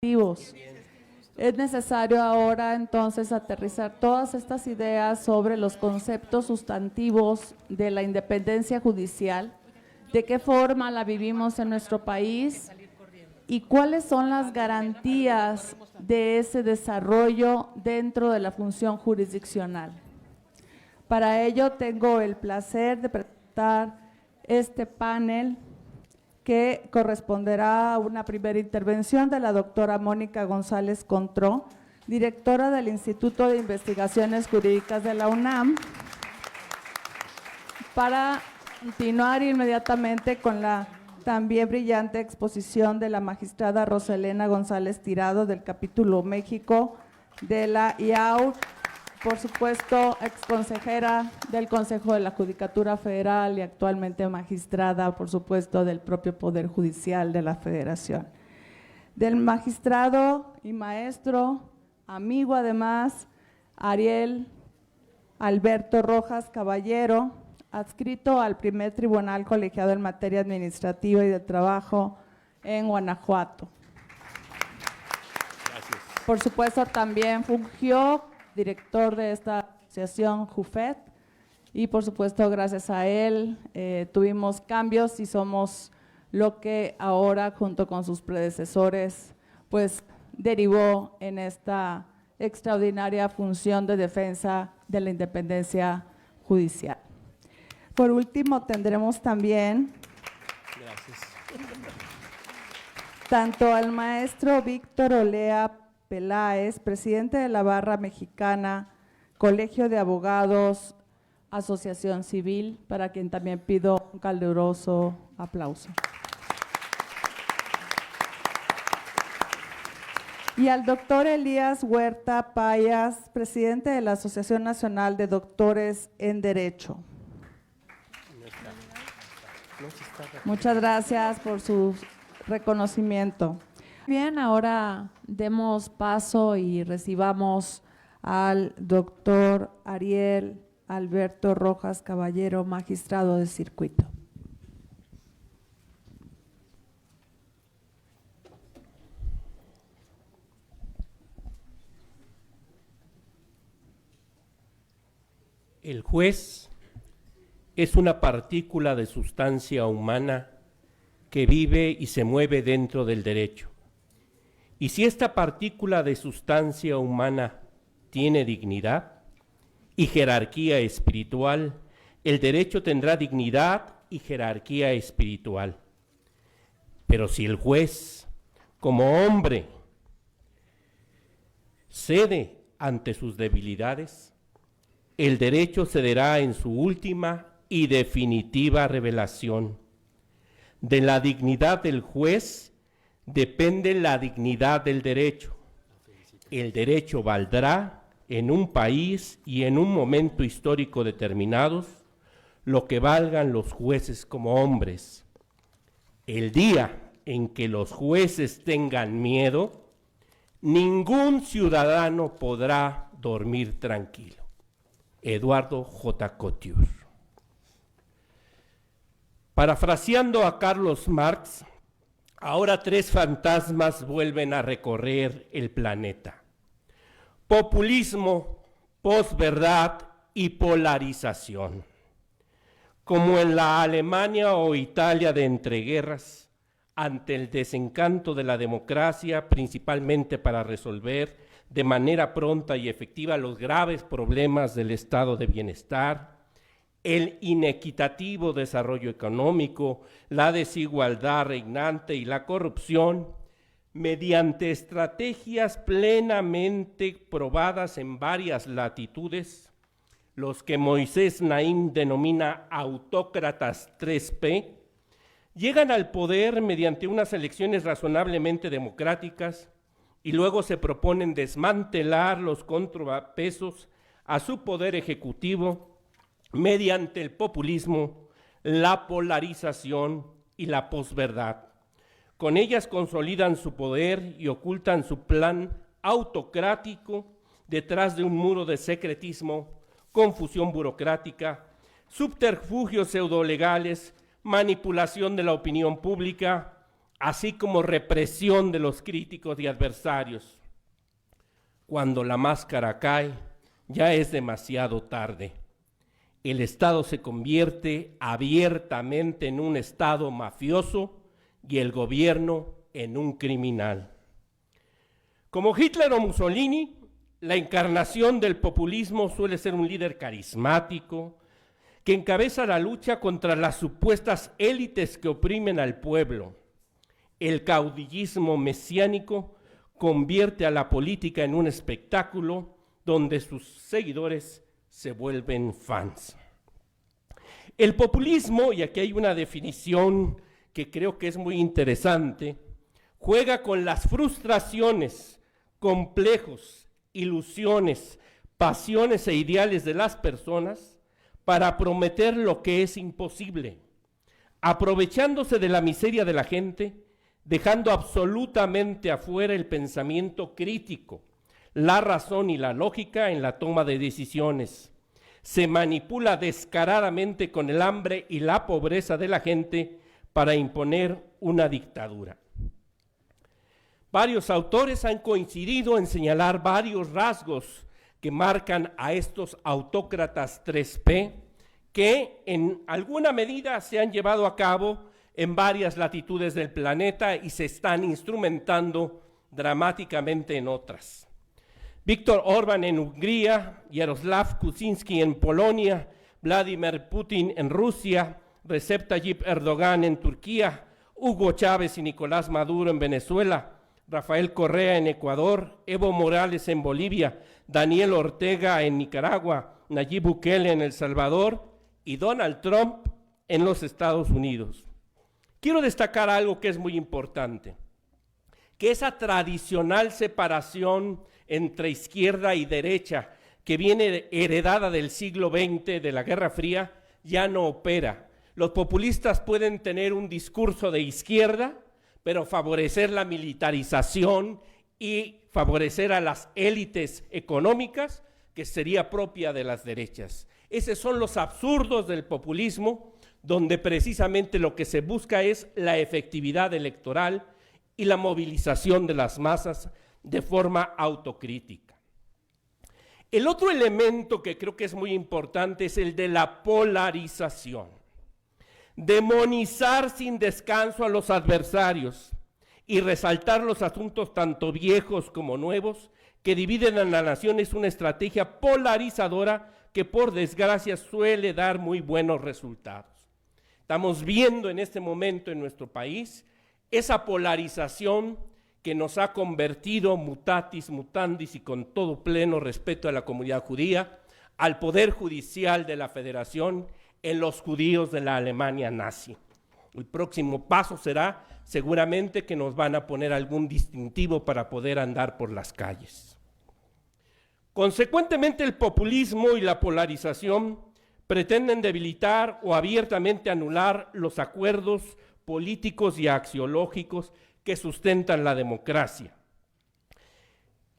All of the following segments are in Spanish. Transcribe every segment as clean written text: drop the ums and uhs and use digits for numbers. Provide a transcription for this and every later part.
objetivos. Es necesario ahora entonces aterrizar todas estas ideas sobre los conceptos sustantivos de la independencia judicial, de qué forma la vivimos en nuestro país y cuáles son las garantías de ese desarrollo dentro de la función jurisdiccional. Para ello tengo el placer de presentar este panel que corresponderá a una primera intervención de la doctora Mónica González Contró, directora del Instituto de Investigaciones Jurídicas de la UNAM, para continuar inmediatamente con la también brillante exposición de la magistrada Roselena González Tirado del capítulo México de la IAU, por supuesto, exconsejera del Consejo de la Judicatura Federal y actualmente magistrada, por supuesto, del propio Poder Judicial de la Federación. Del magistrado y maestro, amigo además, Ariel Alberto Rojas Caballero, adscrito al primer tribunal colegiado en materia administrativa y de trabajo en Guanajuato. Gracias. Por supuesto, también fungió director de esta asociación JUFET y por supuesto gracias a él tuvimos cambios y somos lo que ahora junto con sus predecesores pues derivó en esta extraordinaria función de defensa de la independencia judicial. Por último tendremos también tanto al maestro Víctor Olea Peláez, presidente de la Barra Mexicana, Colegio de Abogados, Asociación Civil, para quien también pido un caluroso aplauso. Y al doctor Elías Huerta Payas, presidente de la Asociación Nacional de Doctores en Derecho. Muchas gracias por su reconocimiento. Bien, ahora demos paso y recibamos al doctor Ariel Alberto Rojas Caballero, magistrado de circuito. El juez es una partícula de sustancia humana que vive y se mueve dentro del derecho. Y si esta partícula de sustancia humana tiene dignidad y jerarquía espiritual, el derecho tendrá dignidad y jerarquía espiritual. Pero si el juez, como hombre, cede ante sus debilidades, el derecho cederá en su última y definitiva revelación. De la dignidad del juez depende la dignidad del derecho. El derecho valdrá en un país y en un momento histórico determinados lo que valgan los jueces como hombres. El día en que los jueces tengan miedo, ningún ciudadano podrá dormir tranquilo. Eduardo J. Couture. Parafraseando a Carlos Marx, ahora tres fantasmas vuelven a recorrer el planeta: populismo, posverdad y polarización. Como en la Alemania o Italia de entreguerras, ante el desencanto de la democracia, principalmente para resolver de manera pronta y efectiva los graves problemas del estado de bienestar, el inequitativo desarrollo económico, la desigualdad reinante y la corrupción, mediante estrategias plenamente probadas en varias latitudes, los que Moisés Naim denomina autócratas 3P, llegan al poder mediante unas elecciones razonablemente democráticas y luego se proponen desmantelar los contrapesos a su poder ejecutivo mediante el populismo, la polarización y la posverdad. Con ellas consolidan su poder y ocultan su plan autocrático detrás de un muro de secretismo, confusión burocrática, subterfugios pseudolegales, manipulación de la opinión pública así como represión de los críticos y adversarios. Cuando la máscara cae, ya es demasiado tarde. El Estado se convierte abiertamente en un Estado mafioso y el gobierno en un criminal. Como Hitler o Mussolini, la encarnación del populismo suele ser un líder carismático que encabeza la lucha contra las supuestas élites que oprimen al pueblo. El caudillismo mesiánico convierte a la política en un espectáculo donde sus seguidores se vuelven fans. El populismo, y aquí hay una definición que creo que es muy interesante, juega con las frustraciones, complejos, ilusiones, pasiones e ideales de las personas para prometer lo que es imposible, aprovechándose de la miseria de la gente, dejando absolutamente afuera el pensamiento crítico, la razón y la lógica en la toma de decisiones. Se manipula descaradamente con el hambre y la pobreza de la gente para imponer una dictadura. Varios autores han coincidido en señalar varios rasgos que marcan a estos autócratas 3P, que en alguna medida se han llevado a cabo en varias latitudes del planeta y se están instrumentando dramáticamente en otras. Víctor Orbán en Hungría, Jaroslav Kaczynski en Polonia, Vladimir Putin en Rusia, Recep Tayyip Erdogan en Turquía, Hugo Chávez y Nicolás Maduro en Venezuela, Rafael Correa en Ecuador, Evo Morales en Bolivia, Daniel Ortega en Nicaragua, Nayib Bukele en El Salvador y Donald Trump en los Estados Unidos. Quiero destacar algo que es muy importante, que esa tradicional separación entre izquierda y derecha que viene heredada del siglo XX, de la Guerra Fría, ya no opera. Los populistas pueden tener un discurso de izquierda, pero favorecer la militarización y favorecer a las élites económicas, que sería propia de las derechas. Esos son los absurdos del populismo, donde precisamente lo que se busca es la efectividad electoral y la movilización de las masas de forma autocrítica. El otro elemento que creo que es muy importante es el de la polarización. Demonizar sin descanso a los adversarios y resaltar los asuntos tanto viejos como nuevos que dividen a la nación es una estrategia polarizadora que por desgracia suele dar muy buenos resultados. Estamos viendo en este momento en nuestro país esa polarización que nos ha convertido mutatis mutandis y con todo pleno respeto a la comunidad judía, al Poder Judicial de la Federación, en los judíos de la Alemania nazi. El próximo paso será seguramente que nos van a poner algún distintivo para poder andar por las calles. Consecuentemente, el populismo y la polarización pretenden debilitar o abiertamente anular los acuerdos políticos y axiológicos que sustentan la democracia.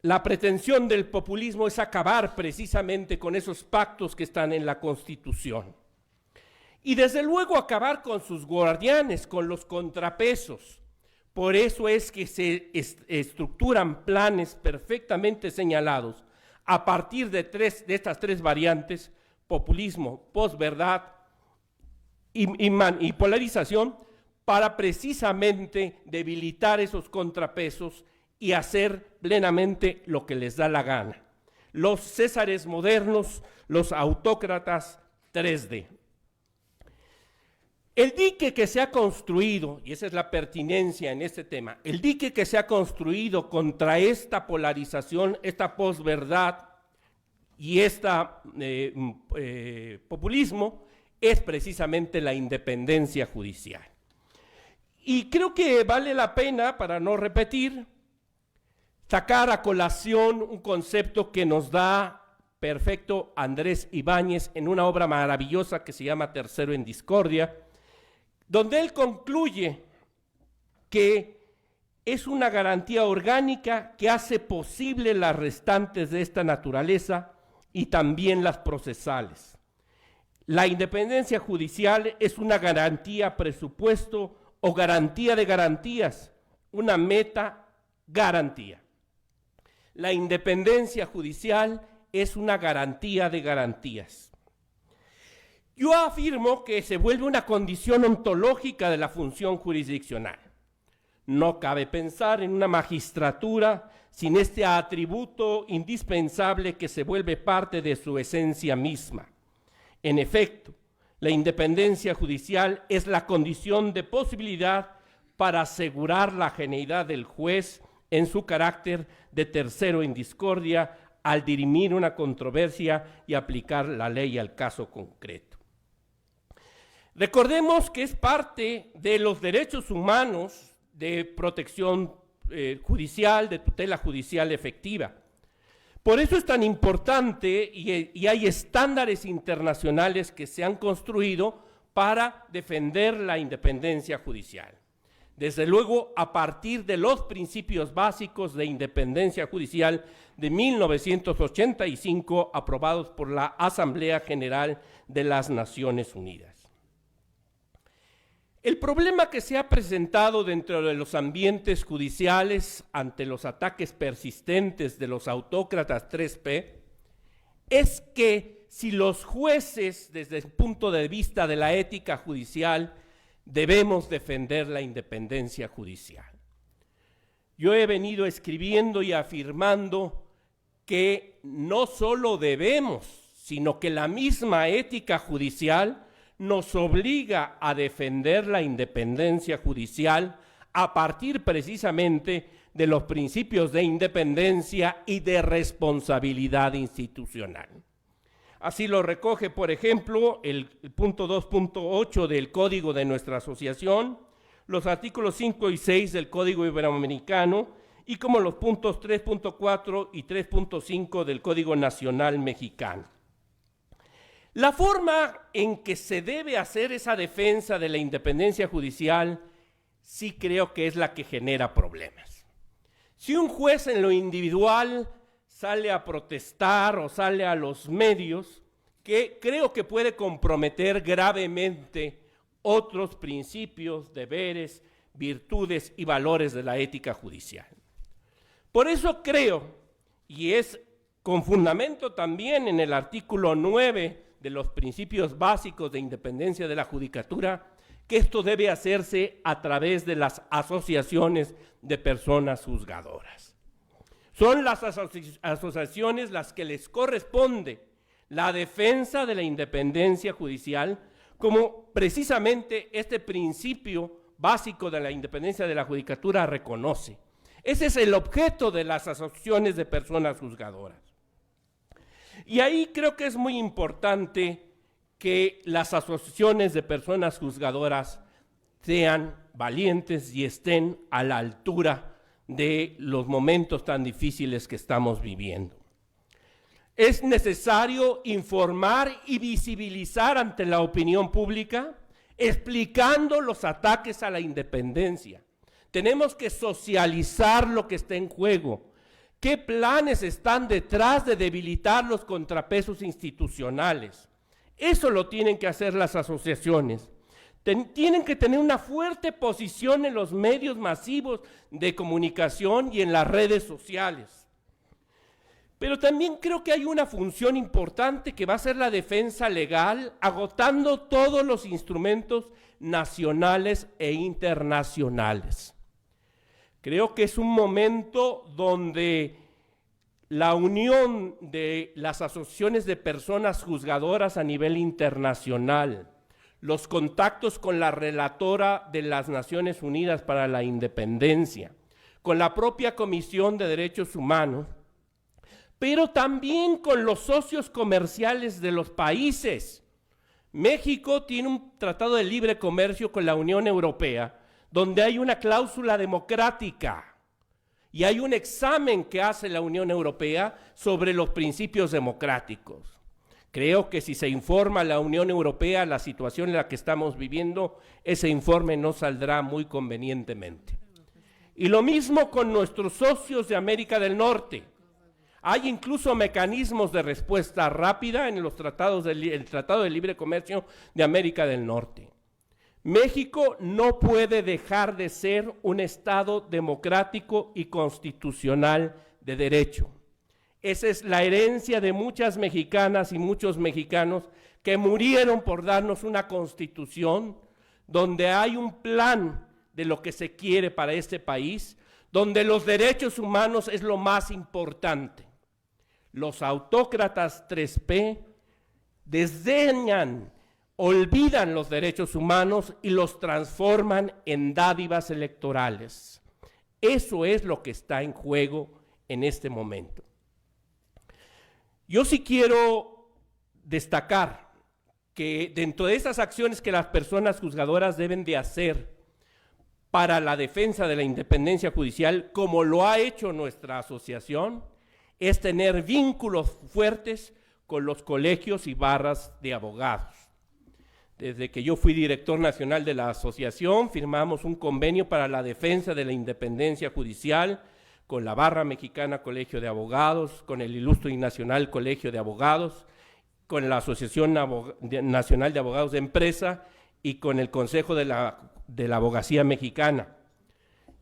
La pretensión del populismo es acabar precisamente con esos pactos que están en la Constitución. Y desde luego acabar con sus guardianes, con los contrapesos. Por eso es que se estructuran planes perfectamente señalados a partir de estas tres variantes: populismo, posverdad y polarización, para precisamente debilitar esos contrapesos y hacer plenamente lo que les da la gana. Los césares modernos, los autócratas 3D. El dique que se ha construido, y esa es la pertinencia en este tema, el dique que se ha construido contra esta polarización, esta posverdad y populismo, es precisamente la independencia judicial. Y creo que vale la pena, para no repetir, sacar a colación un concepto que nos da perfecto Andrés Ibáñez en una obra maravillosa que se llama Tercero en Discordia, donde él concluye que es una garantía orgánica que hace posible las restantes de esta naturaleza y también las procesales. La independencia judicial es una garantía, presupuesto o garantía de garantías, una meta garantía. La independencia judicial es una garantía de garantías. Yo afirmo que se vuelve una condición ontológica de la función jurisdiccional. No cabe pensar en una magistratura sin este atributo indispensable que se vuelve parte de su esencia misma. En efecto, la independencia judicial es la condición de posibilidad para asegurar la geneidad del juez en su carácter de tercero en discordia al dirimir una controversia y aplicar la ley al caso concreto. Recordemos que es parte de los derechos humanos de protección judicial, de tutela judicial efectiva. Por eso es tan importante y hay estándares internacionales que se han construido para defender la independencia judicial. Desde luego, a partir de los principios básicos de independencia judicial de 1985, aprobados por la Asamblea General de las Naciones Unidas. El problema que se ha presentado dentro de los ambientes judiciales ante los ataques persistentes de los autócratas 3P es que si los jueces, desde el punto de vista de la ética judicial, debemos defender la independencia judicial. Yo he venido escribiendo y afirmando que no solo debemos, sino que la misma ética judicial nos obliga a defender la independencia judicial a partir precisamente de los principios de independencia y de responsabilidad institucional. Así lo recoge, por ejemplo, el punto 2.8 del Código de nuestra asociación, los artículos 5 y 6 del Código Iberoamericano y como los puntos 3.4 y 3.5 del Código Nacional Mexicano. La forma en que se debe hacer esa defensa de la independencia judicial sí creo que es la que genera problemas. Si un juez en lo individual sale a protestar o sale a los medios, que creo que puede comprometer gravemente otros principios, deberes, virtudes y valores de la ética judicial. Por eso creo, y es con fundamento también en el artículo 9 de los principios básicos de independencia de la judicatura, que esto debe hacerse a través de las asociaciones de personas juzgadoras. Son las asociaciones las que les corresponde la defensa de la independencia judicial, como precisamente este principio básico de la independencia de la judicatura reconoce. Ese es el objeto de las asociaciones de personas juzgadoras. Y ahí creo que es muy importante que las asociaciones de personas juzgadoras sean valientes y estén a la altura de los momentos tan difíciles que estamos viviendo. Es necesario informar y visibilizar ante la opinión pública, explicando los ataques a la independencia. Tenemos que socializar lo que está en juego. ¿Qué planes están detrás de debilitar los contrapesos institucionales? Eso lo tienen que hacer las asociaciones. Tienen que tener una fuerte posición en los medios masivos de comunicación y en las redes sociales. Pero también creo que hay una función importante que va a ser la defensa legal, agotando todos los instrumentos nacionales e internacionales. Creo que es un momento donde la unión de las asociaciones de personas juzgadoras a nivel internacional, los contactos con la relatora de las Naciones Unidas para la Independencia, con la propia Comisión de Derechos Humanos, pero también con los socios comerciales de los países. México tiene un tratado de libre comercio con la Unión Europea, donde hay una cláusula democrática y hay un examen que hace la Unión Europea sobre los principios democráticos. Creo que si se informa a la Unión Europea la situación en la que estamos viviendo, ese informe no saldrá muy convenientemente. Y lo mismo con nuestros socios de América del Norte. Hay incluso mecanismos de respuesta rápida en los tratados el Tratado de Libre Comercio de América del Norte. México no puede dejar de ser un Estado democrático y constitucional de derecho. Esa es la herencia de muchas mexicanas y muchos mexicanos que murieron por darnos una constitución donde hay un plan de lo que se quiere para este país, donde los derechos humanos es lo más importante. Los autócratas 3P desdeñan, olvidan los derechos humanos y los transforman en dádivas electorales. Eso es lo que está en juego en este momento. Yo sí quiero destacar que dentro de esas acciones que las personas juzgadoras deben de hacer para la defensa de la independencia judicial, como lo ha hecho nuestra asociación, es tener vínculos fuertes con los colegios y barras de abogados. Desde que yo fui director nacional de la asociación, firmamos un convenio para la defensa de la independencia judicial con la Barra Mexicana Colegio de Abogados, con el Ilustre y Nacional Colegio de Abogados, con la Asociación Nacional de Abogados de Empresa y con el Consejo de la Abogacía Mexicana.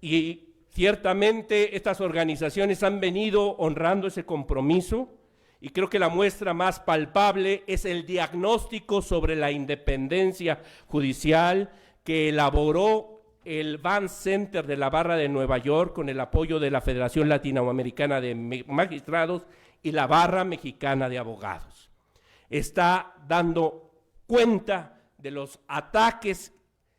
Y ciertamente estas organizaciones han venido honrando ese compromiso, y creo que la muestra más palpable es el diagnóstico sobre la independencia judicial que elaboró el Van Center de la Barra de Nueva York con el apoyo de la Federación Latinoamericana de Magistrados y la Barra Mexicana de Abogados. Está dando cuenta de los ataques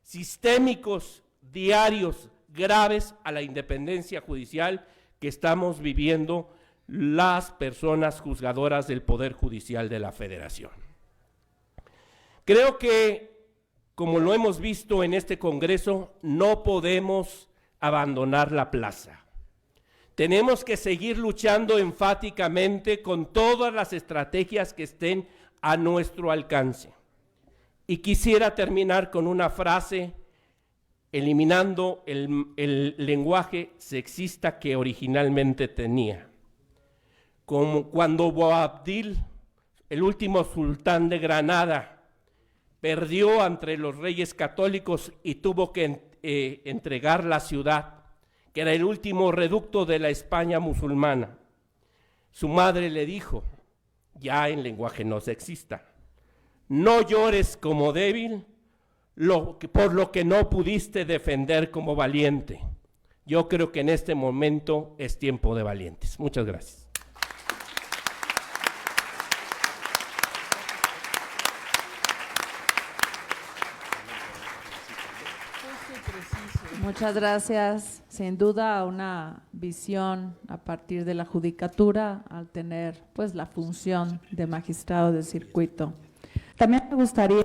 sistémicos, diarios, graves a la independencia judicial que estamos viviendo las personas juzgadoras del Poder Judicial de la Federación. Creo que, como lo hemos visto en este Congreso, no podemos abandonar la plaza. Tenemos que seguir luchando enfáticamente con todas las estrategias que estén a nuestro alcance. Y quisiera terminar con una frase, eliminando el lenguaje sexista que originalmente tenía. Como cuando Boabdil, el último sultán de Granada, perdió ante los reyes católicos y tuvo que entregar la ciudad, que era el último reducto de la España musulmana. Su madre le dijo, ya en lenguaje no sexista, no llores como débil por lo que no pudiste defender como valiente. Yo creo que en este momento es tiempo de valientes. Muchas gracias. Muchas gracias. Sin duda una visión a partir de la judicatura al tener pues la función de magistrado de circuito. También me gustaría,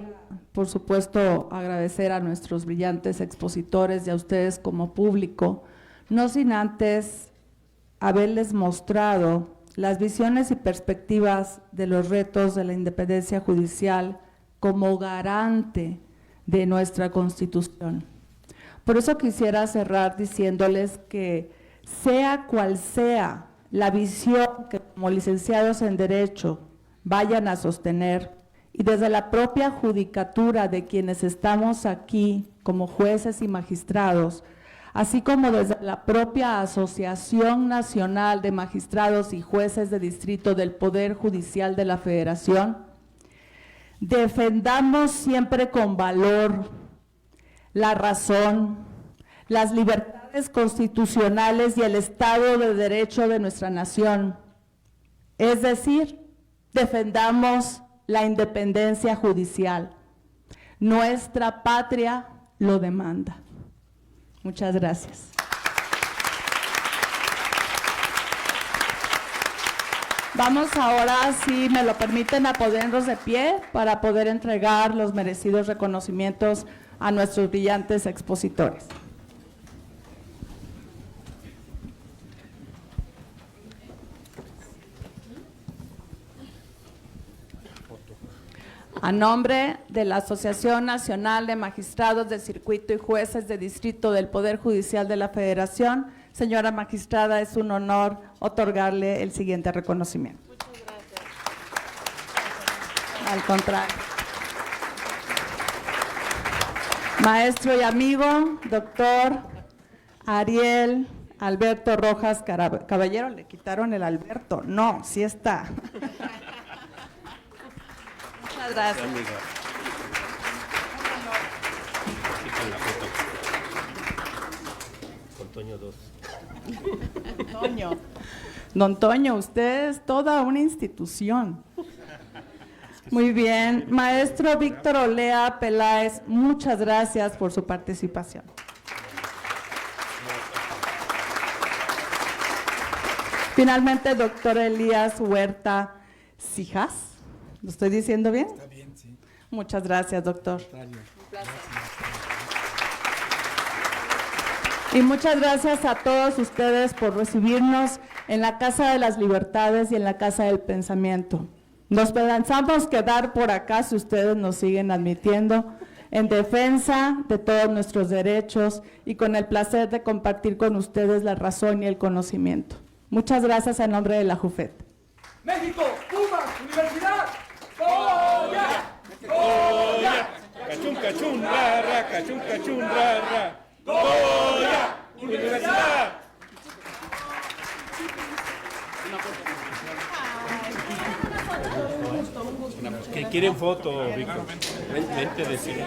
por supuesto, agradecer a nuestros brillantes expositores y a ustedes como público, no sin antes haberles mostrado las visiones y perspectivas de los retos de la independencia judicial como garante de nuestra Constitución. Por eso quisiera cerrar diciéndoles que sea cual sea la visión que como licenciados en Derecho vayan a sostener, y desde la propia judicatura de quienes estamos aquí como jueces y magistrados, así como desde la propia Asociación Nacional de Magistrados y Jueces de Distrito del Poder Judicial de la Federación, defendamos siempre con valor la razón, las libertades constitucionales y el Estado de Derecho de nuestra nación. Es decir, defendamos la independencia judicial. Nuestra patria lo demanda. Muchas gracias. Vamos ahora, si me lo permiten, a ponernos de pie para poder entregar los merecidos reconocimientos a nuestros brillantes expositores. A nombre de la Asociación Nacional de Magistrados de Circuito y Jueces de Distrito del Poder Judicial de la Federación, señora magistrada, es un honor otorgarle el siguiente reconocimiento. Muchas gracias. Al contrario. Maestro y amigo, doctor Ariel Alberto Rojas Caballero. ¿Le quitaron el Alberto? No, sí está. Muchas gracias. Con Toño 2. Toño. Don Toño, usted es toda una institución. Muy bien. Maestro Víctor Olea Peláez, muchas gracias por su participación. Finalmente, doctor Elías Huerta Cijas. ¿Lo estoy diciendo bien? Está bien, sí. Muchas gracias, doctor. Y muchas gracias a todos ustedes por recibirnos en la Casa de las Libertades y en la Casa del Pensamiento. Nos pensamos quedar por acá si ustedes nos siguen admitiendo, en defensa de todos nuestros derechos y con el placer de compartir con ustedes la razón y el conocimiento. Muchas gracias en nombre de la JUFET. México, Cuba, Universidad, ¡Goya! ¡Goya! Cachún, cachún, rara, cachún, cachún, rara. ¡Goya! ¡Universidad! ¿Qué quieren foto, Víctor? Vente, decir.